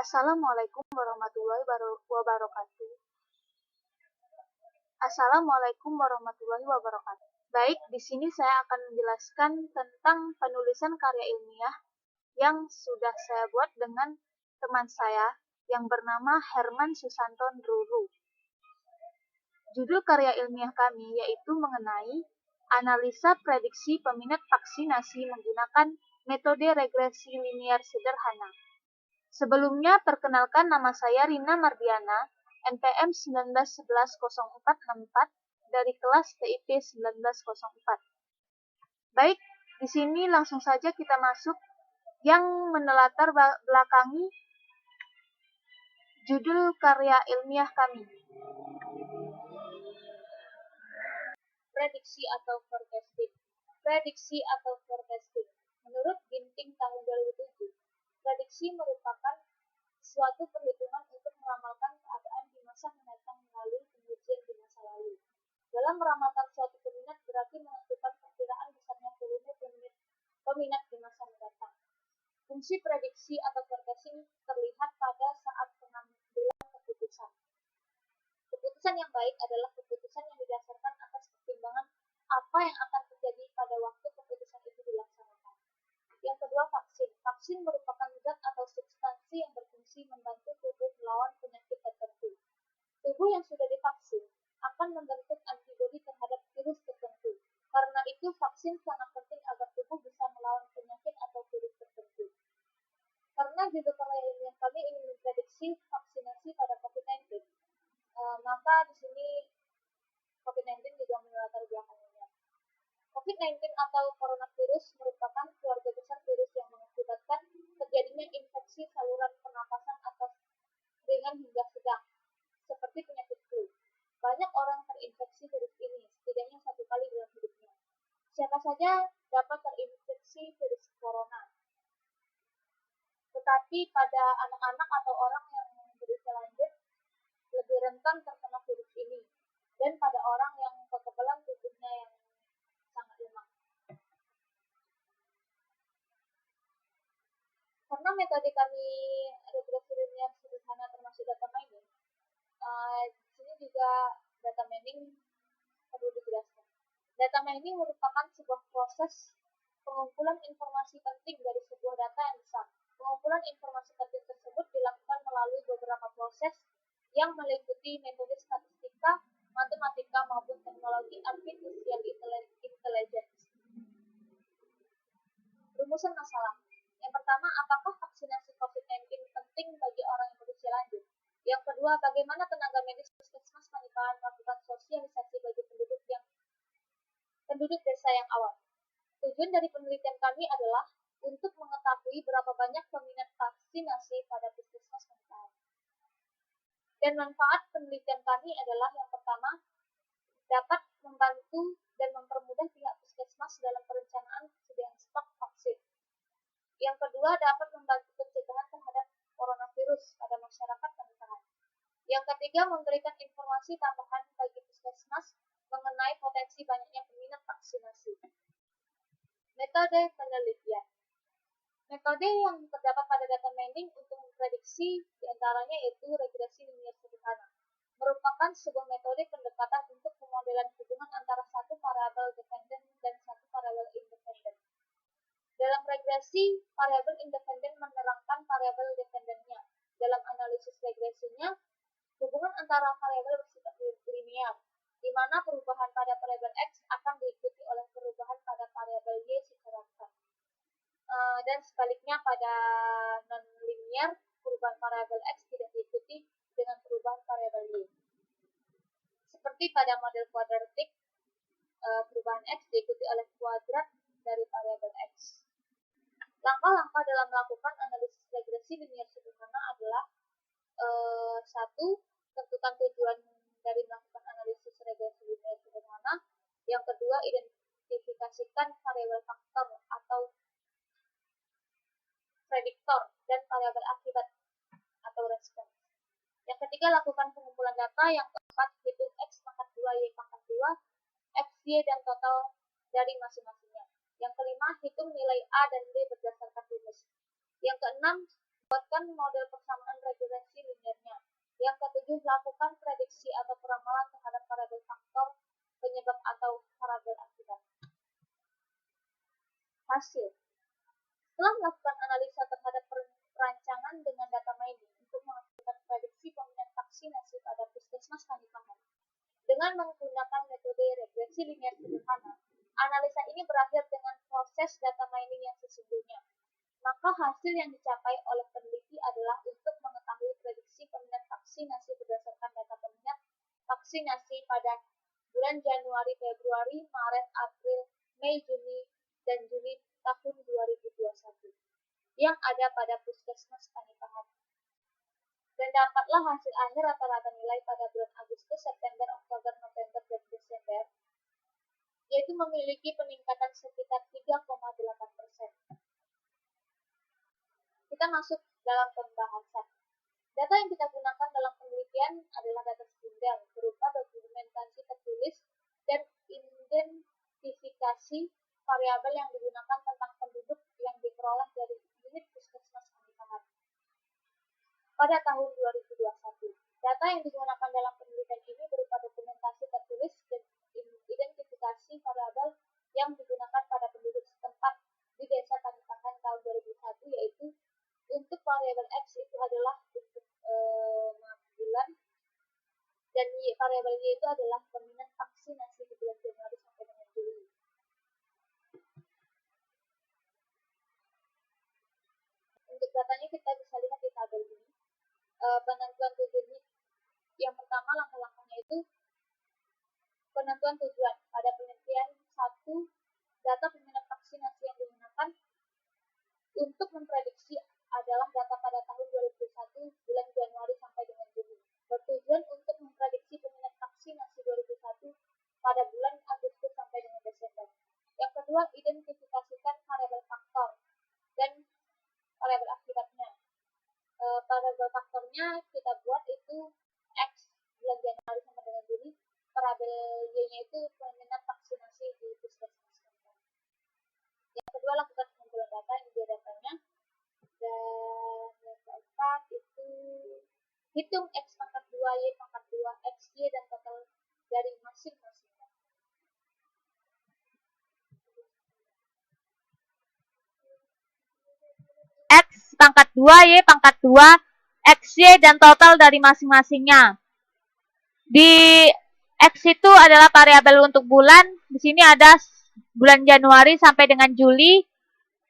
Assalamualaikum warahmatullahi wabarakatuh. Assalamualaikum warahmatullahi wabarakatuh. Baik, di sini saya akan menjelaskan tentang penulisan karya ilmiah yang sudah saya buat dengan teman saya yang bernama Herman Susanton Ruru. Judul karya ilmiah kami yaitu mengenai analisa prediksi peminat vaksinasi menggunakan metode regresi linier sederhana. Sebelumnya, perkenalkan nama saya Rina Mardiana, NPM 19110464 dari kelas TIP 1904. Baik, di sini langsung saja kita masuk yang menelatar belakangi judul karya ilmiah kami. Prediksi atau forecasting. Prediksi atau forecasting. Menurut Ginting tahun 2007, prediksi merupakan suatu perhitungan untuk meramalkan keadaan di masa mendatang melalui pengujian di masa lalu. Dalam meramalkan suatu peminat berarti menentukan perkiraan besarnya volume peminat di masa mendatang. Fungsi prediksi atau forecasting terlihat pada saat pengambilan keputusan. Keputusan yang baik adalah keputusan yang didasarkan atas pertimbangan apa yang akan terjadi pada waktu keputusan itu dilaksanakan. Yang kedua, vaksin. Vaksin merupakan zat atau substansi yang berfungsi membantu tubuh melawan penyakit tertentu. Tubuh yang sudah divaksin akan membentuk antibodi terhadap virus tertentu. Karena itu, vaksin sangat penting agar tubuh bisa melawan penyakit atau virus tertentu. Karena judul karya ilmiah kami ingin memprediksi vaksinasi pada COVID-19, maka di sini COVID-19 juga melatar belakanginya. COVID-19 atau coronavirus merupakan keluarga besar virus yang mengakibatkan terjadinya infeksi saluran pernapasan atas ringan hingga sedang, seperti penyakit flu. Banyak orang terinfeksi virus ini, setidaknya 1 kali dalam hidupnya. Siapa saja dapat terinfeksi virus corona. Tetapi pada anak-anak atau orang yang berusia lanjut lebih rentan terkena virus ini, dan pada orang yang kekebalan tubuhnya yang sangat lemah. Karena metode kami regresi linier sederhana termasuk data mining, di sini juga data mining perlu dijelaskan. Data mining merupakan sebuah proses pengumpulan informasi penting dari sebuah data yang besar. Pengumpulan informasi penting tersebut dilakukan melalui beberapa proses yang meliputi metode statistika, matematika, maupun teknologi artificial intelligence. Rumusan masalah. Yang pertama, apakah vaksinasi COVID-19 penting bagi orang yang berusia lanjut? Yang kedua, bagaimana tenaga medis puskesmas Panikalan melakukan sosialisasi bagi penduduk desa yang awam? Tujuan dari penelitian kami adalah untuk mengetahui berapa banyak peminat vaksinasi pada puskesmas Panikalan. Dan manfaat penelitian kami adalah yang pertama, dapat membantu dan mempermudah pihak puskesmas dalam perencanaan kesediaan stok vaksin. Yang kedua, dapat membantu pencegahan terhadap coronavirus pada masyarakat Panikalan. Yang ketiga, memberikan informasi tambahan bagi puskesmas mengenai potensi banyaknya peminat vaksinasi. Metode penelitian. Metode yang terdapat pada data mining untuk memprediksi diantaranya yaitu regresi linier sederhana. Merupakan sebuah metode pendekatan untuk pemodelan hubungan antara satu variabel dependen dan satu variabel independen. Dalam regresi, variabel independen menerangkan variabel dependennya. Dalam analisis regresinya, hubungan antara variabel bersifat linear, di mana perubahan pada variabel X akan diikuti oleh perubahan pada variabel Y secara angka. Dan sebaliknya pada non-linear, perubahan variabel X tidak diikuti dengan perubahan variabel Y. Seperti pada model kuadratik, perubahan X diikuti oleh kuadrat dari variabel X. Langkah-langkah dalam melakukan analisis regresi linier sederhana adalah 1. Tentukan tujuan dari melakukan analisis regresi linier sederhana. Yang kedua, identifikasikan variabel faktor atau prediktor dan variabel akibat atau respons. Yang ketiga, lakukan pengumpulan data. Yang keempat, hitung X pangkat 2, Y pangkat 2, X, Y, dan total dari masing-masingnya. Yang kelima, hitung nilai A dan B berdasarkan rumus. Yang keenam, Buatkan model persamaan regresi linearnya. Yang ketujuh, lakukan prediksi atau peramalan terhadap variabel faktor, penyebab atau variabel akibat. Hasil. Setelah melakukan analisa terhadap perancangan dengan data mining untuk melakukan prediksi peminat vaksinasi pada puskesmas Tanipahan, dengan menggunakan metode regresi linear sederhana, analisa ini berakhir dengan proses data mining yang sesungguhnya. Maka hasil yang dicapai oleh peneliti adalah untuk mengetahui prediksi peminat vaksinasi berdasarkan data peminat vaksinasi pada bulan Januari, Februari, Maret, April, Mei, Juni, dan Juli tahun 2021 yang ada pada puskesmas Tanipahan. Dan dapatlah hasil akhir rata-rata nilai pada bulan Agustus, September, Oktober, November, dan Desember, yaitu memiliki peningkatan sekitar 3,8%. Kita masuk dalam pembahasan. Data yang kita gunakan dalam penelitian adalah data sekunder berupa dokumentasi tertulis dan identifikasi variabel yang digunakan tentang penduduk yang diperoleh dari unit puskesmas Tanipahan pada tahun 2021. Data yang digunakan dalam penelitian ini berupa dokumentasi tertulis dan identifikasi variabel yang digunakan pada penduduk setempat di desa Tanipahan tahun 2001, yaitu untuk variabel X itu adalah untuk bulan, dan variabel Y itu adalah peminat vaksinasi di bulan Januari sampai dengan Juli. Untuk datanya kita bisa lihat di tabel ini. Penentuan tujuan yang pertama, langkah-langkahnya itu penentuan tujuan. Pada penelitian 1, data peminat vaksinasi yang digunakan untuk memprediksi adalah data pada tahun 2021 bulan Januari sampai dengan Juli. Bertujuan untuk memprediksi peminat vaksinasi 2021 pada bulan Agustus sampai dengan Desember. Yang kedua, identifikasikan variabel faktor dan variabel akibatnya. Variabel faktornya kita buat itu X bulan Januari sampai dengan Juli. Variabel Y-nya itu peminat vaksinasi di puskesmas. Yang kedua, lakukan pengumpulan data, ini dia datanya. Dan yang keempat itu hitung X pangkat 2, Y pangkat 2, X, Y, dan total dari masing-masingnya. X pangkat 2, Y pangkat 2, X, Y, dan total dari masing-masingnya. Di X itu adalah variabel untuk bulan. Di sini ada bulan Januari sampai dengan Juli.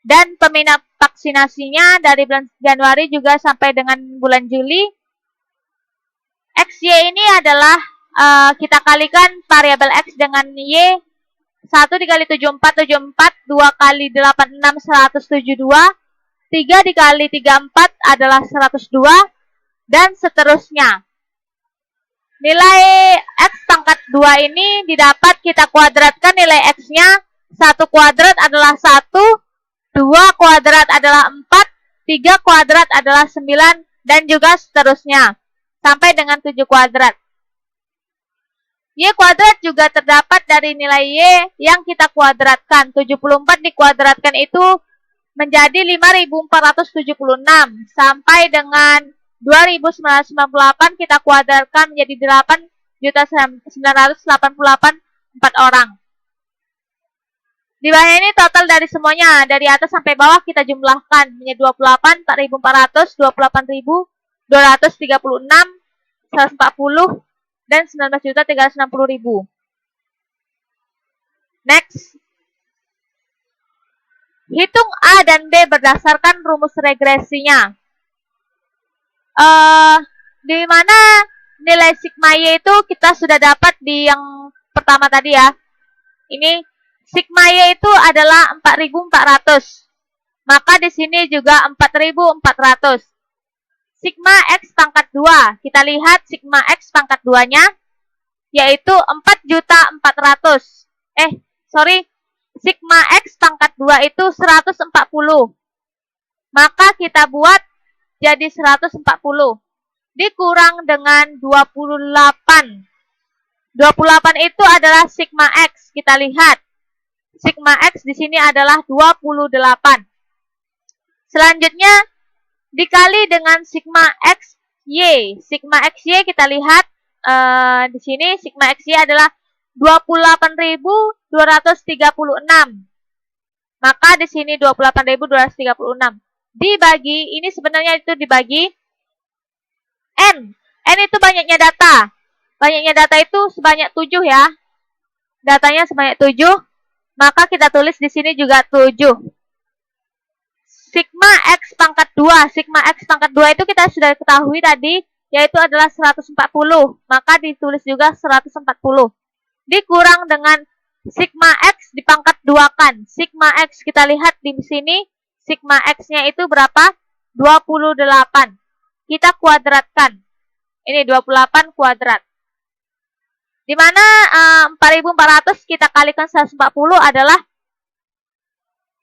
Dan peminat vaksinasinya dari bulan Januari juga sampai dengan bulan Juli. XY ini adalah kita kalikan variabel X dengan Y. 1 dikali 74, 74. 2 kali 86, 172. 3 dikali 34 adalah 102. Dan seterusnya. Nilai X pangkat 2 ini didapat kita kuadratkan nilai X-nya. 1 kuadrat adalah 1. 2 kuadrat adalah 4, 3 kuadrat adalah 9, dan juga seterusnya, sampai dengan 7 kuadrat. Y kuadrat juga terdapat dari nilai Y yang kita kuadratkan. 74 dikuadratkan itu menjadi 5.476, sampai dengan 2.998 kita kuadratkan menjadi 8.988.4 orang. Di bawah ini total dari semuanya, dari atas sampai bawah kita jumlahkan menjadi 28, 4.400, 28.236, 140, dan 19.360.000. Next. Hitung A dan B berdasarkan rumus regresinya. Di mana nilai sigma Y itu kita sudah dapat di yang pertama tadi ya. Ini sigma Y itu adalah 4.400. Maka di sini juga 4.400. Sigma X pangkat 2. Kita lihat sigma X pangkat 2-nya yaitu 4.400. Sigma X pangkat 2 itu 140. Maka kita buat jadi 140. Dikurang dengan 28. 28 itu adalah sigma X. Kita lihat. Sigma X di sini adalah 28. Selanjutnya, dikali dengan sigma X, Y. Sigma X, Y kita lihat di sini sigma X, Y adalah 28.236. Maka di sini 28.236 dibagi, ini sebenarnya itu dibagi N. N itu banyaknya data. Banyaknya data itu sebanyak 7 ya. Datanya sebanyak 7. Maka kita tulis di sini juga 7. Sigma X pangkat 2. Sigma X pangkat 2 itu kita sudah ketahui tadi, yaitu adalah 140. Maka ditulis juga 140. Dikurang dengan sigma X dipangkat 2 kan. Sigma X kita lihat di sini, sigma X-nya itu berapa? 28. Kita kuadratkan. Ini 28 kuadrat. Di mana 4.400 kita kalikan 140 adalah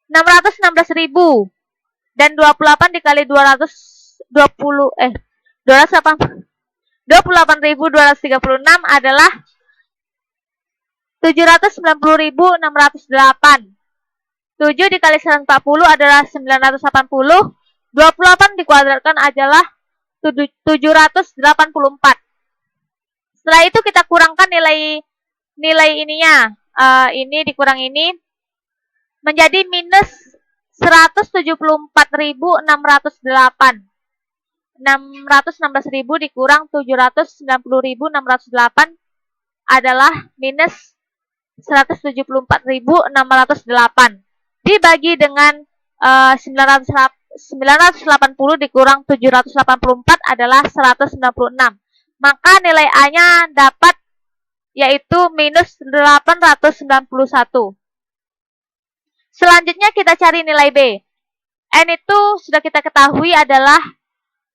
616.000. Dan 28 dikali 28.236 adalah 790.608. 7 dikali 140 adalah 980. 28 dikuadratkan adalah 784. Setelah itu kita kurangkan nilai ininya. Ini dikurang ini menjadi minus 174.608. 616.000 dikurang 790.608 adalah minus 174.608. Dibagi dengan 980 dikurang 784 adalah 196. Maka nilai A-nya dapat yaitu minus 891. Selanjutnya kita cari nilai B. N itu sudah kita ketahui adalah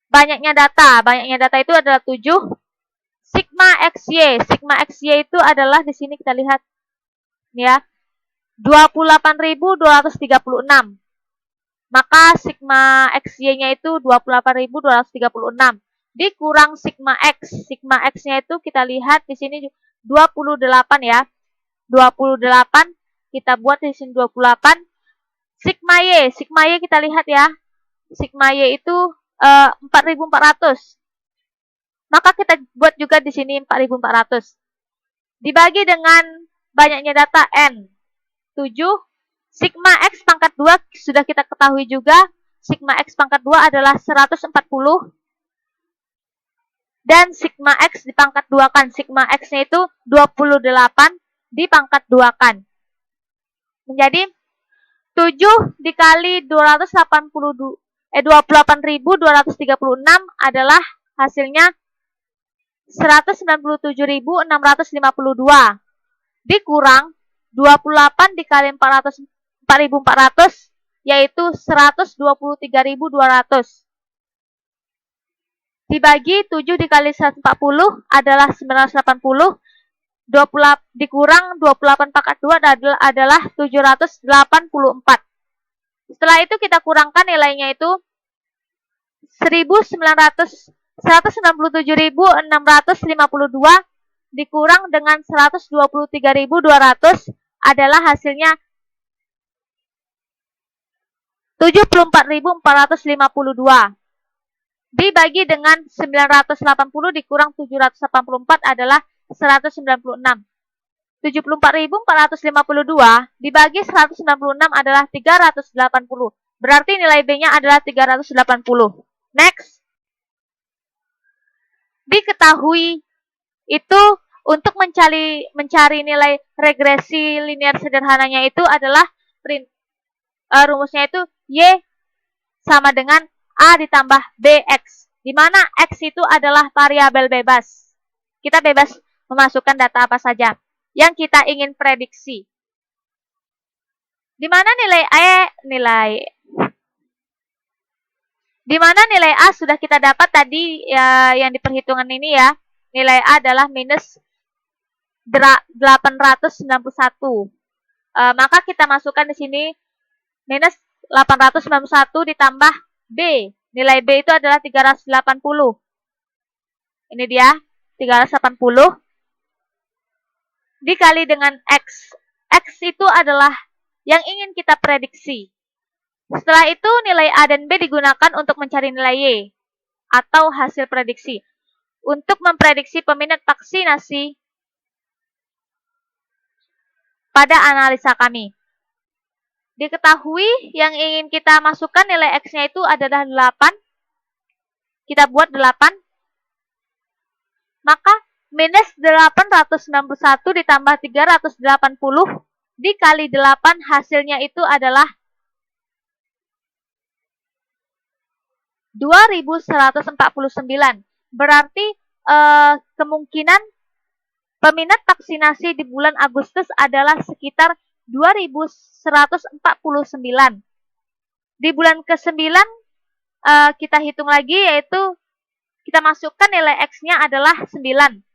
banyaknya data. Banyaknya data itu adalah 7. Sigma XY. Sigma XY itu adalah di sini kita lihat ya. 28.236. Maka sigma XY-nya itu 28.236 dikurang sigma X. Sigma X-nya itu kita lihat di sini 28 ya. 28 kita buat di sini 28. Sigma Y, sigma Y kita lihat ya. Sigma Y itu 4.400. Maka kita buat juga di sini 4.400. Dibagi dengan banyaknya data N. 7. Sigma X pangkat 2 sudah kita ketahui juga. Sigma X pangkat 2 adalah 140. Dan sigma X dipangkat 2 kan. Sigma X-nya itu 28 dipangkat 2 kan. Menjadi 7 dikali 28.236 adalah hasilnya 197.652 dikurang 28 dikali 4.400 yaitu 123.200 dibagi 7 dikali 140 adalah 980. 28 dikurang 28 pangkat 2 adalah 784. Setelah itu kita kurangkan nilainya itu 197.652 dikurang dengan 123.200 adalah hasilnya 74.452. Dibagi dengan 980 dikurang 784 adalah 196. 74.452 dibagi 196 adalah 380. Berarti nilai B-nya adalah 380. Next. Diketahui itu untuk mencari nilai regresi linear sederhananya itu adalah rumusnya itu Y sama dengan A ditambah BX, di mana X itu adalah variabel bebas. Kita bebas memasukkan data apa saja yang kita ingin prediksi. Di mana nilai A sudah kita dapat tadi ya, yang di perhitungan ini ya. Nilai A adalah minus 891. Maka kita masukkan di sini minus 891 ditambah B. Nilai B itu adalah 380. Ini dia, 380. Dikali dengan X. X itu adalah yang ingin kita prediksi. Setelah itu nilai A dan B digunakan untuk mencari nilai Y atau hasil prediksi. Untuk memprediksi peminat vaksinasi pada analisa kami. Diketahui yang ingin kita masukkan nilai X-nya itu adalah 8. Kita buat 8. Maka minus 891 ditambah 380 dikali 8 hasilnya itu adalah 2149. Berarti kemungkinan peminat vaksinasi di bulan Agustus adalah sekitar 2149. Di bulan ke-9 kita hitung lagi, yaitu kita masukkan nilai X-nya adalah 9.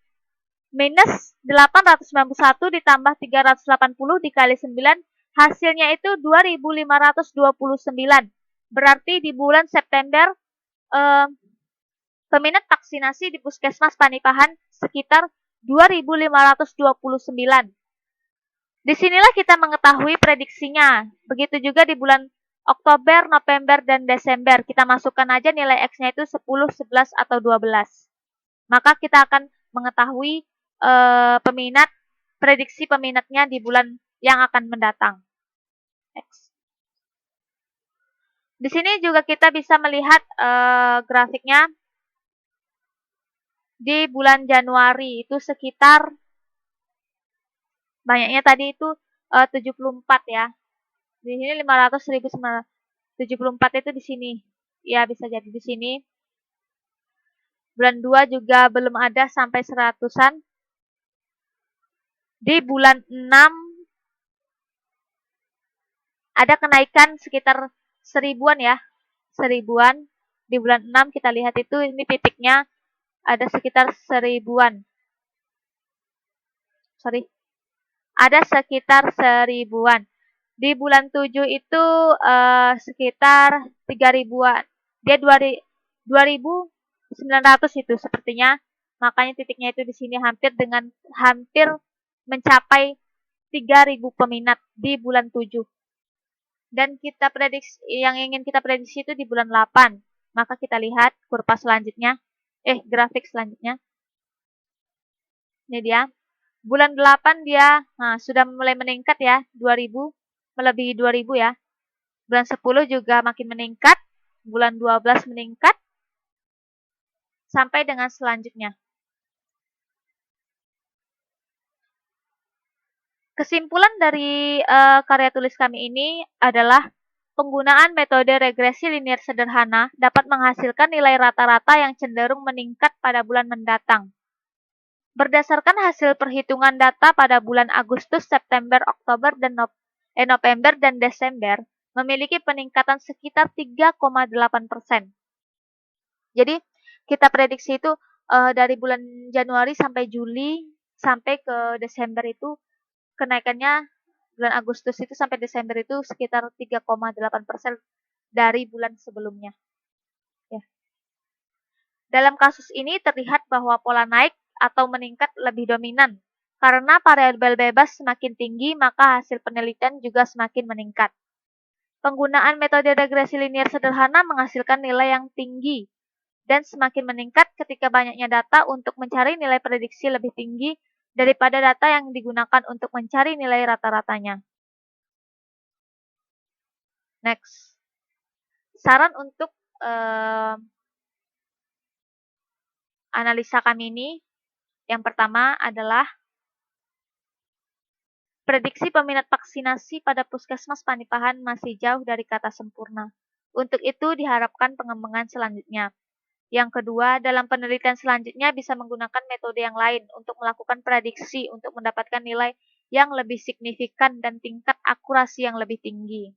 Minus 891 ditambah 380 dikali 9, hasilnya itu 2529. Berarti di bulan September peminat vaksinasi di Puskesmas Panipahan sekitar 2529. Disinilah kita mengetahui prediksinya. Begitu juga di bulan Oktober, November, dan Desember. Kita masukkan aja nilai X-nya itu 10, 11, atau 12. Maka kita akan mengetahui prediksi peminatnya di bulan yang akan mendatang. X. Di sini juga kita bisa melihat grafiknya. Di bulan Januari itu sekitar banyaknya tadi itu 74 ya. Di sini 500.974 itu di sini. Ya, bisa jadi di sini. Bulan 2 juga belum ada sampai 100-an. Di bulan 6 ada kenaikan sekitar 1000-an ya. 1000-an. Di bulan 6 kita lihat itu ini titiknya ada sekitar 1000-an. Ada sekitar 1000-an. Di bulan 7 itu sekitar 3000-an. Dia 2900 itu sepertinya. Makanya titiknya itu di sini hampir mencapai 3000 peminat di bulan 7. Dan kita prediksi yang ingin kita prediksi itu di bulan 8. Maka kita lihat kurva selanjutnya. Grafik selanjutnya. Ini dia. Bulan 8 dia sudah mulai meningkat ya, 2000, melebihi 2000 ya. Bulan 10 juga makin meningkat, bulan 12 meningkat, sampai dengan selanjutnya. Kesimpulan dari karya tulis kami ini adalah penggunaan metode regresi linier sederhana dapat menghasilkan nilai rata-rata yang cenderung meningkat pada bulan mendatang. Berdasarkan hasil perhitungan data pada bulan Agustus, September, Oktober, dan November dan Desember, memiliki peningkatan sekitar 3,8%. Jadi, kita prediksi itu dari bulan Januari sampai Juli, sampai ke Desember itu, kenaikannya bulan Agustus itu sampai Desember itu sekitar 3,8% dari bulan sebelumnya. Ya. Dalam kasus ini terlihat bahwa pola naik atau meningkat lebih dominan. Karena variabel bebas semakin tinggi, maka hasil penelitian juga semakin meningkat. Penggunaan metode regresi linier sederhana menghasilkan nilai yang tinggi dan semakin meningkat ketika banyaknya data untuk mencari nilai prediksi lebih tinggi daripada data yang digunakan untuk mencari nilai rata-ratanya. Next. Saran untuk analisa kami ini, yang pertama adalah prediksi peminat vaksinasi pada Puskesmas Panipahan masih jauh dari kata sempurna. Untuk itu diharapkan pengembangan selanjutnya. Yang kedua, dalam penelitian selanjutnya bisa menggunakan metode yang lain untuk melakukan prediksi untuk mendapatkan nilai yang lebih signifikan dan tingkat akurasi yang lebih tinggi.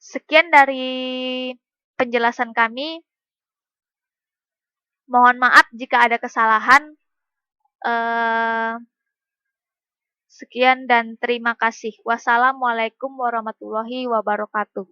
Sekian dari penjelasan kami. Mohon maaf jika ada kesalahan. Sekian dan terima kasih. Wassalamualaikum warahmatullahi wabarakatuh.